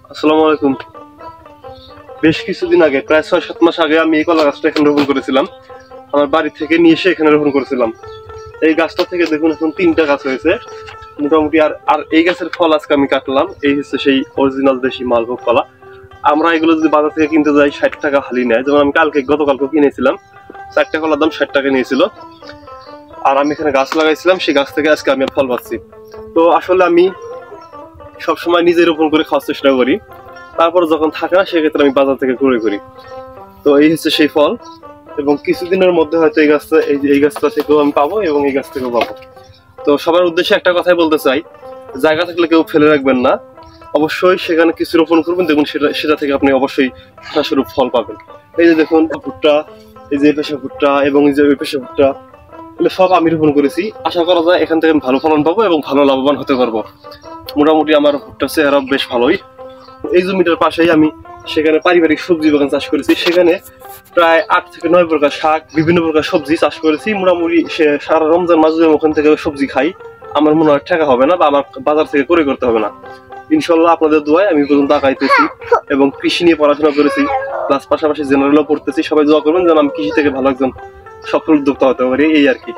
আসসালামু আলাইকুম। বেশ কিছুদিন আগে প্রায় ৬-৭ মাস আগে আমি এই কলা গাছটা এখানে রোপণ করেছিলাম। আমার বাড়ি থেকে নিয়ে এসে এখানে রোপণ করেছিলাম। এই গাছটা থেকে দেখুন এখন ৩টা গাছ হয়েছে মোটামুটি। আর এই গাছের ফল আজকে আমি কাটলাম। এই হচ্ছে সেই অরিজিনাল দেশি মালভোগ কলা। আমরা এগুলো যদি বাজার থেকে কিনতে যাই ৬০ টাকা হালি নেয়। যেমন আমি গতকালকে কিনেছিলাম, ৪টা কলার দাম ৬০ টাকা নিয়েছিল। আর আমি এখানে গাছ লাগাইছিলাম, সেই গাছ থেকে আজকে আমি ফল পাচ্ছি। তো আসলে আমি সবসময় নিজে রোপণ করে খাওয়ার চেষ্টা করি, তারপর যখন থাকে না সেক্ষেত্রে আমি বাজার থেকে ক্রয় করি। তো এই হচ্ছে সেই ফল, এবং কিছুদিনের মধ্যে হয়তো এই গাছটা থেকেও আমি পাবো এবং এই গাছ থেকেও পাবো। তো সবার উদ্দেশ্যে একটা কথাই বলতে চাই, জায়গা থাকলে কেউ ফেলে রাখবেন না, অবশ্যই সেখানে কিছু রোপণ করবেন, দেখুন সেটা থেকে আপনি অবশ্যই আশাস্বরূপ ফল পাবেন। এই যে দেখুন ভুট্টা, এই যে এই পেশা ভুট্টা এবং এই যে ওই পেশা ভুট্টা, এগুলো সব আমি রোপণ করেছি। আশা করা যায় এখান থেকে ভালো ফলন পাবো এবং ভালো লাভবান হতে পারবো। মোটামুটি আমার ভুট্টার চেহারা বেশ ভালোই। এই জমিটার পাশেই আমি সেখানে পারিবারিক সবজি বাগান চাষ করেছি। সেখানে প্রায় ৮ থেকে ৯ প্রকার শাক, বিভিন্ন প্রকার সবজি চাষ করেছি। মোটামুটি সারা রমজান মাস যদি ওখান থেকে সবজি খাই, আমার মনে হয় টাকা হবে না বা আমার বাজার থেকে করে করতে হবে না। ইনশাল্লাহ আপনাদের দোয়ায় আমি পর্যন্ত আগাইতেছি এবং কৃষি নিয়ে পড়াশোনা করেছি, প্লাস পাশাপাশি জেনারেলও পড়তেছি। সবাই দোয়া করবেন যেন আমি কৃষি থেকে ভালো একজন সফল উদ্যোক্তা হতে পারি। এই আর কি।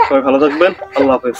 সবাই ভালো থাকবেন। আল্লাহ হাফেজ।